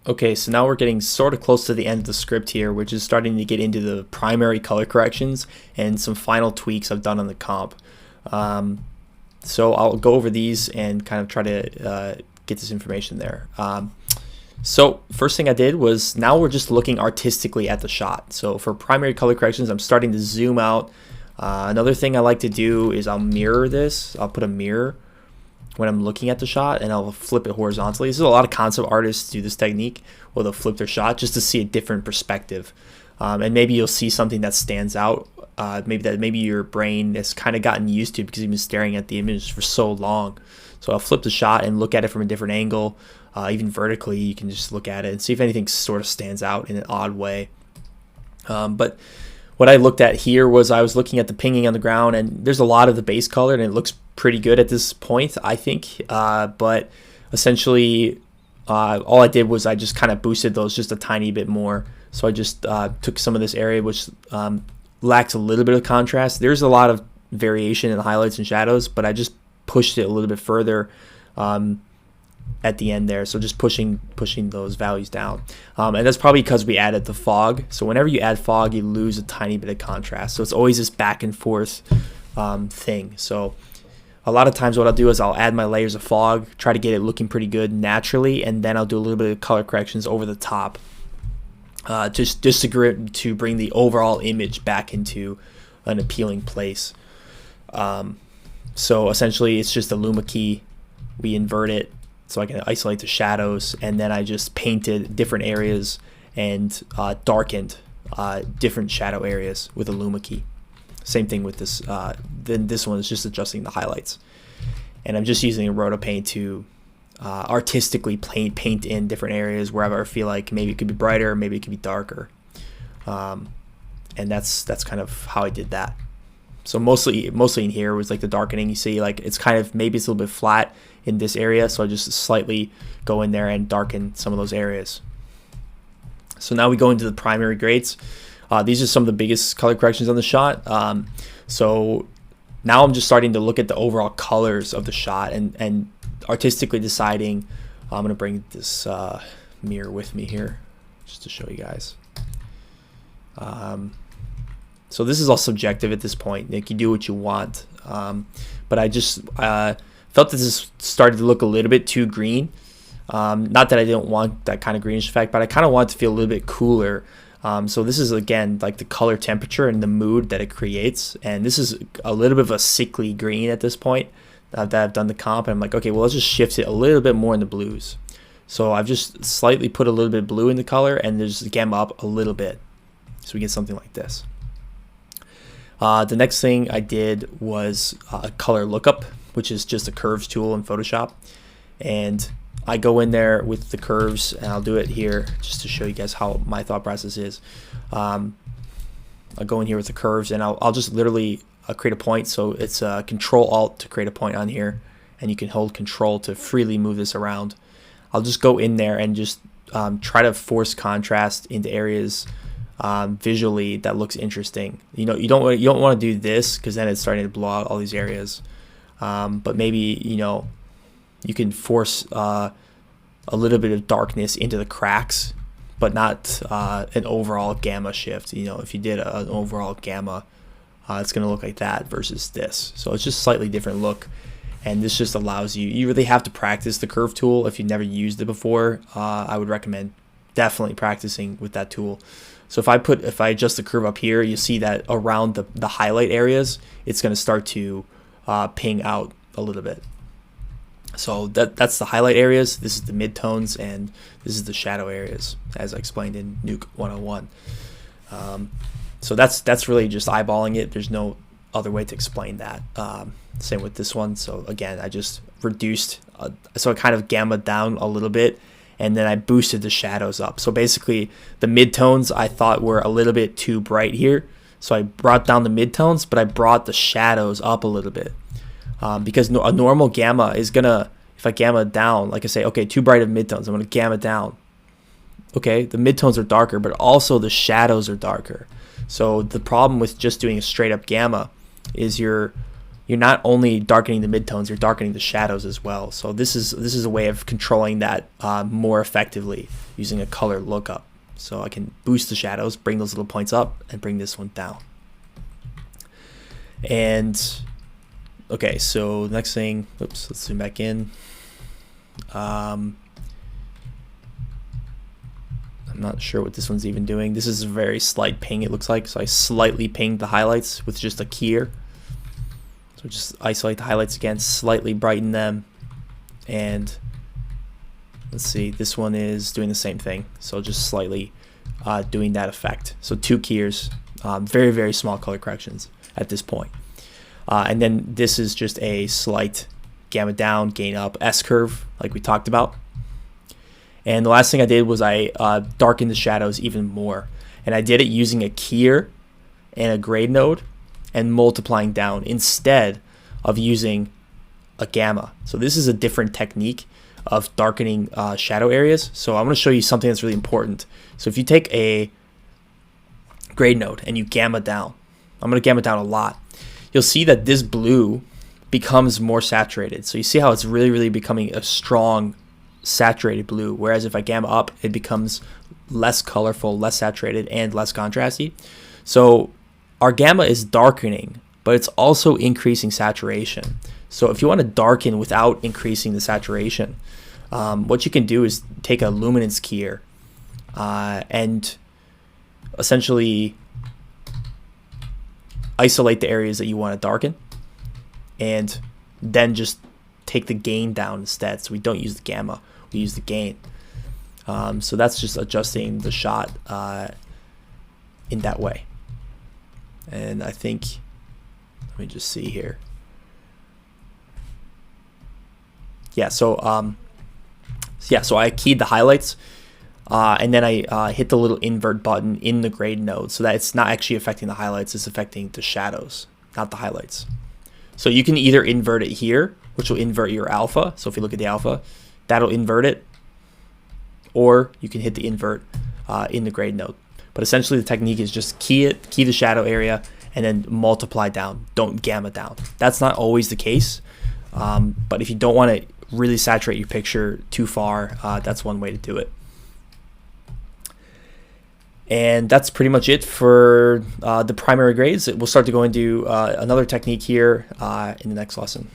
Okay, so now we're getting sort of close to the end of the script here, which is starting to get into the primary color corrections and some final tweaks I've done on the comp. Um, so I'll go over these and kind of try to get this information there. So first thing I did was now we're just looking artistically at the shot. So for primary color corrections, I'm starting to zoom out. Another thing I like to do is I'll mirror this. I'll put a mirror when I'm looking at the shot and I'll flip it horizontally. This is a lot of concept artists do this technique where they'll flip their shot just to see a different perspective. And maybe you'll see something that stands out. Maybe your brain has kind of gotten used to because you've been staring at the image for so long. So I'll flip the shot and look at it from a different angle. Even vertically, you can just look at it and see if anything sort of stands out in an odd way. But what I looked at here was I was looking at the pinging on the ground, and there's a lot of the base color, and it looks pretty good at this point, I think. But essentially, all I did was I just kind of boosted those just a tiny bit more. So I just took some of this area which lacks a little bit of contrast. There's a lot of variation in the highlights and shadows, but I just pushed it a little bit further at the end there, so just pushing those values down, and that's probably because we added the fog. So whenever you add fog, you lose a tiny bit of contrast, so it's always this back and forth thing. So a lot of times what I'll do is I'll add my layers of fog, try to get it looking pretty good naturally, and then I'll do a little bit of color corrections over the top, just to bring the overall image back into an appealing place. So essentially it's just a luma key, we invert it so I can isolate the shadows, and then I just painted different areas and darkened different shadow areas with a luma key. Same thing with this. Then this one is just adjusting the highlights, and I'm just using a roto paint to artistically paint in different areas wherever I feel like maybe it could be brighter, maybe it could be darker, and that's kind of how I did that. So mostly in here was like the darkening. You see, like it's kind of maybe it's a little bit flat in this area, so I just slightly go in there and darken some of those areas. So now we go into the primary grades. These are some of the biggest color corrections on the shot. So now I'm just starting to look at the overall colors of the shot and artistically deciding. I'm gonna bring this mirror with me here just to show you guys. So this is all subjective at this point. Like, you do what you want, but I just felt that this started to look a little bit too green. Not that I didn't want that kind of greenish effect, but I kind of want it to feel a little bit cooler. So this is again like the color temperature and the mood that it creates, and this is a little bit of a sickly green at this point that I've done the comp, and I'm like, okay, well, let's just shift it a little bit more in the blues. So I've just slightly put a little bit of blue in the color and just gamma up a little bit, so we get something like this. The next thing I did was a color lookup, which is just a curves tool in Photoshop, and I go in there with the curves, and I'll do it here just to show you guys how my thought process is. I'll go in here with the curves, and I'll just literally create a point. So it's Control Alt to create a point on here, and you can hold Control to freely move this around. I'll just go in there and just try to force contrast into areas visually that looks interesting. You know, you don't want to do this because then it's starting to blow out all these areas. But maybe, you know, you can force a little bit of darkness into the cracks, but not an overall gamma shift. You know, if you did an overall gamma, it's going to look like that versus this. So it's just a slightly different look, and this just allows you really have to practice the curve tool. If you've never used it before, I would recommend definitely practicing with that tool. So if I adjust the curve up here, you see that around the highlight areas, it's going to start to ping out a little bit. So that's the highlight areas, this is the midtones, and this is the shadow areas, as I explained in Nuke 101. So that's really just eyeballing it. There's no other way to explain that. Same with this one. So again, I just reduced, so I kind of gammaed down a little bit, and then I boosted the shadows up. So basically the midtones I thought were a little bit too bright here, so I brought down the midtones, but I brought the shadows up a little bit. Because a normal gamma is gonna, if I gamma down, like I say, okay, too bright of midtones, I'm gonna gamma down. Okay, the midtones are darker, but also the shadows are darker. So the problem with just doing a straight up gamma is you're you're not only darkening the midtones, you're darkening the shadows as well. So this is a way of controlling that more effectively using a color lookup. So I can boost the shadows, bring those little points up, and bring this one down. And okay, so next thing, oops, let's zoom back in. I'm not sure what this one's even doing. This is a very slight ping, it looks like. So I slightly pinged the highlights with just a keyer. So just isolate the highlights again, slightly brighten them. And let's see, this one is doing the same thing. So just slightly doing that effect. So 2 keyers, very, very small color corrections at this point. And then this is just a slight gamma down, gain up, S-curve, like we talked about. And the last thing I did was I darkened the shadows even more. And I did it using a keyer and a grade node and multiplying down instead of using a gamma. So this is a different technique of darkening shadow areas. So I'm going to show you something that's really important. So if you take a grade node and you gamma down, I'm going to gamma down a lot, you'll see that this blue becomes more saturated. So you see how it's really, really becoming a strong saturated blue, whereas if I gamma up, it becomes less colorful, less saturated, and less contrasty. So our gamma is darkening, but it's also increasing saturation. So if you want to darken without increasing the saturation, what you can do is take a luminance keyer and essentially isolate the areas that you want to darken, and then just take the gain down instead. So we don't use the gamma, we use the gain. So that's just adjusting the shot in that way. And I think, let me just see here. Yeah, so I keyed the highlights, and then I hit the little invert button in the grade node so that it's not actually affecting the highlights, it's affecting the shadows, not the highlights. So you can either invert it here, which will invert your alpha. So if you look at the alpha, that'll invert it, or you can hit the invert in the grade node. But essentially the technique is just key the shadow area, and then multiply down, don't gamma down. That's not always the case, but if you don't want to really saturate your picture too far, that's one way to do it. And that's pretty much it for the primary grades. We'll start to go into another technique here in the next lesson.